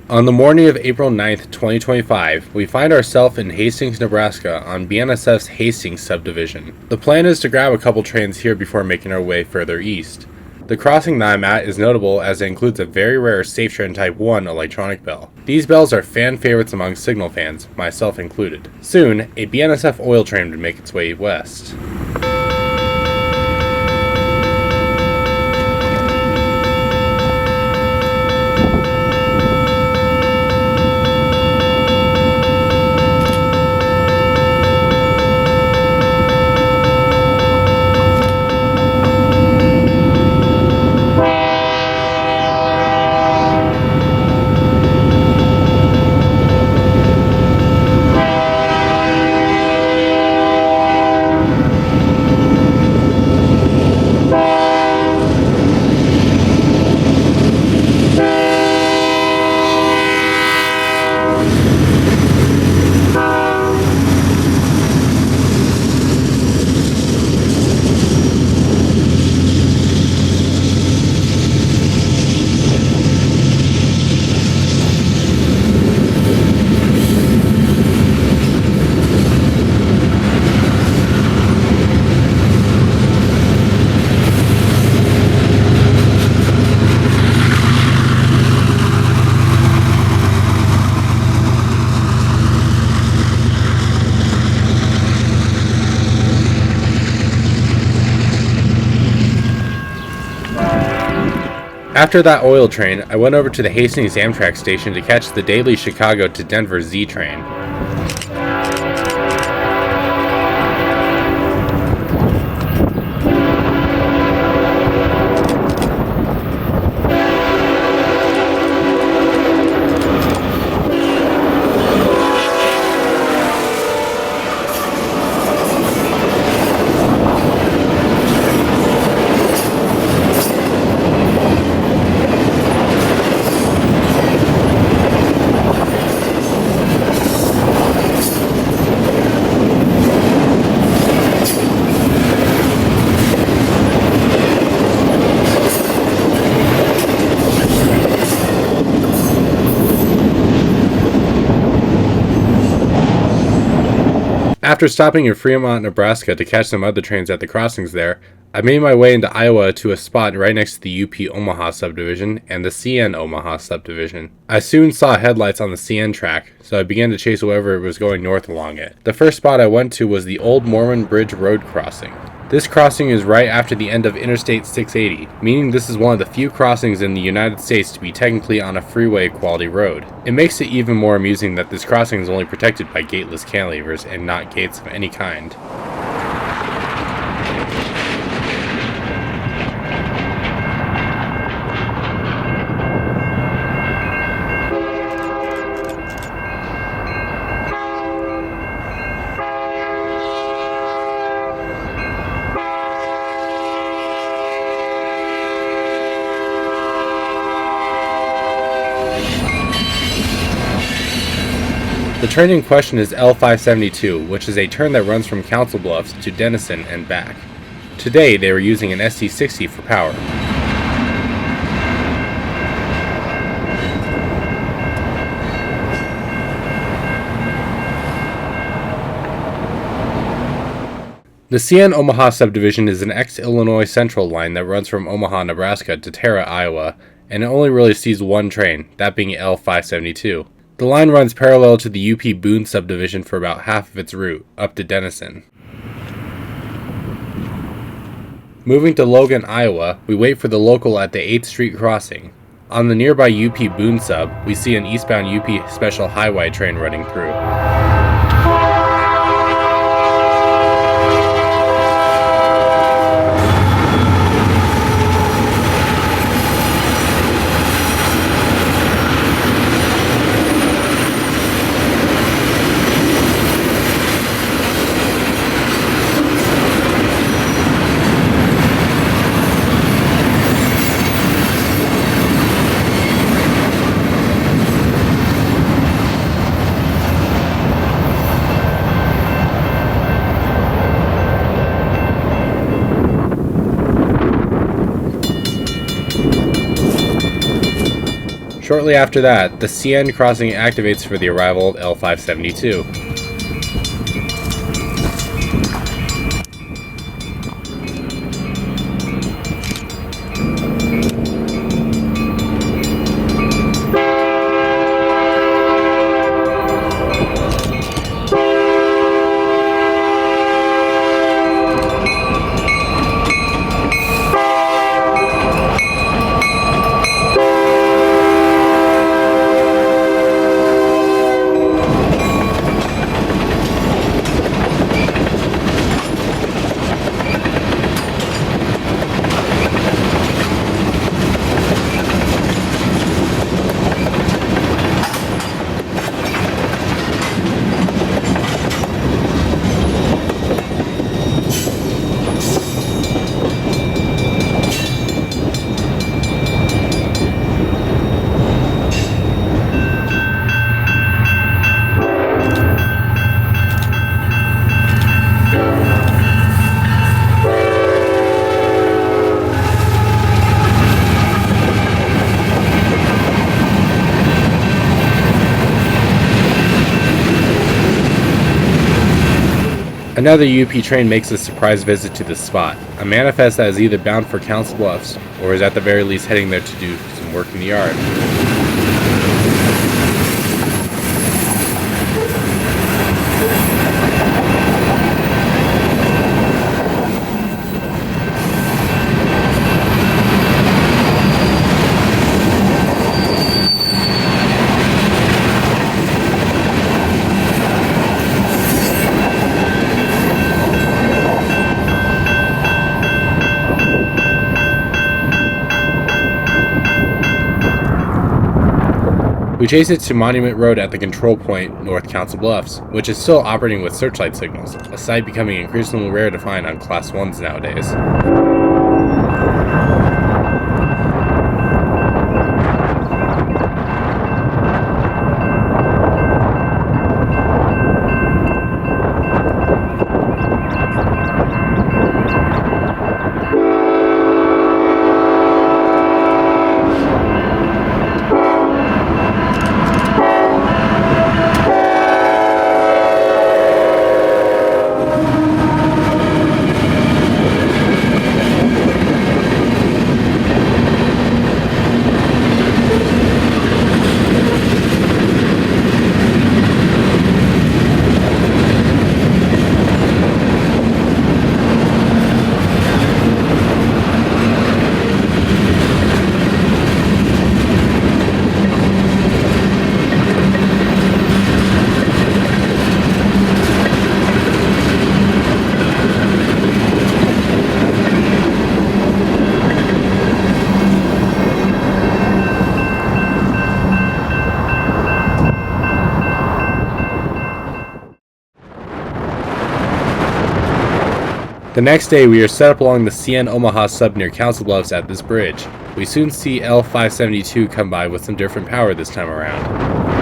On the morning of April 9th, 2025, we find ourselves in Hastings, Nebraska on BNSF's Hastings Subdivision. The plan is to grab a couple trains here before making our way further east. The crossing that I'm at is notable as it includes a very rare Safe Train Type 1 electronic bell. These bells are fan favorites among signal fans, myself included. Soon, a BNSF oil train would make its way west. After that oil train, I went over to the Hastings Amtrak station to catch the daily Chicago to Denver Z train. After stopping in Fremont, Nebraska to catch some other trains at the crossings there, I made my way into Iowa to a spot right next to the UP Omaha Subdivision and the CN Omaha Subdivision. I soon saw headlights on the CN track, so I began to chase whoever was going north along it. The first spot I went to was the Old Mormon Bridge Road crossing. This crossing is right after the end of Interstate 680, meaning this is one of the few crossings in the United States to be technically on a freeway quality road. It makes it even more amusing that this crossing is only protected by gateless cantilevers and not gates of any kind. The train in question is L572, which is a turn that runs from Council Bluffs to Denison and back. Today they were using an ST60 for power. The CN Omaha Subdivision is an ex-Illinois Central line that runs from Omaha, Nebraska to Terra, Iowa, and it only really sees one train, that being L572. The line runs parallel to the UP Boone subdivision for about half of its route, up to Denison. Moving to Logan, Iowa, we wait for the local at the 8th Street crossing. On the nearby UP Boone sub, we see an eastbound UP Special Highway train running through. Shortly after that, the CN crossing activates for the arrival of L572. Another UP train makes a surprise visit to this spot, a manifest that is either bound for Council Bluffs, or is at the very least heading there to do some work in the yard. We chase it to Monument Road at the control point, North Council Bluffs, which is still operating with searchlight signals, a sight becoming increasingly rare to find on Class 1s nowadays. The next day, we are set up along the CN Omaha Sub near Council Bluffs at this bridge. We soon see L572 come by with some different power this time around.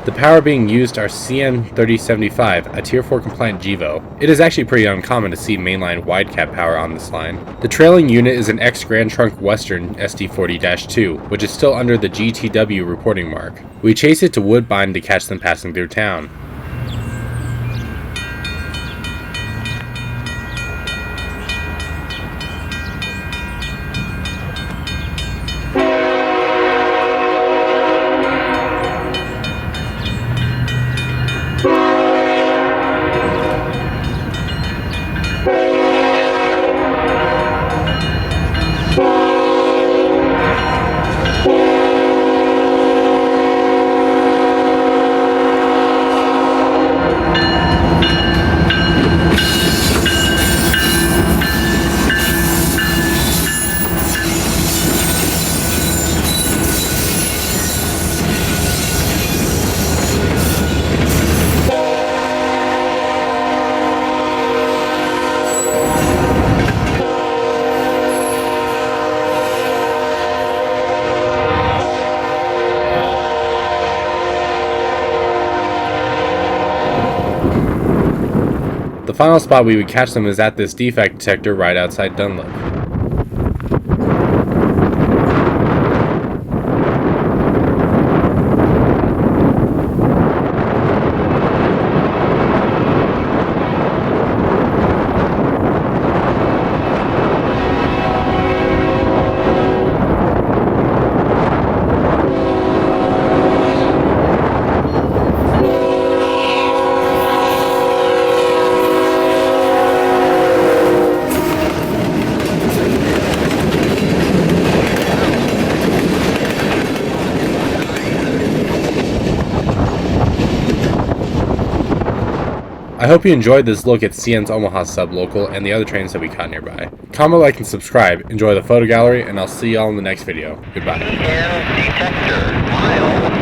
The power being used are CN3075, a Tier 4 compliant GEVO. It is actually pretty uncommon to see mainline wide cap power on this line. The trailing unit is an X Grand Trunk Western SD40-2, which is still under the GTW reporting mark. We chase it to Woodbine to catch them passing through town. final spot we would catch them is at this defect detector right outside Dunlap. I hope you enjoyed this look at CN's Omaha Sub Local and the other trains that we caught nearby. Comment, like, and subscribe, enjoy the photo gallery, and I'll see y'all in the next video. Goodbye. Defect Detector, mile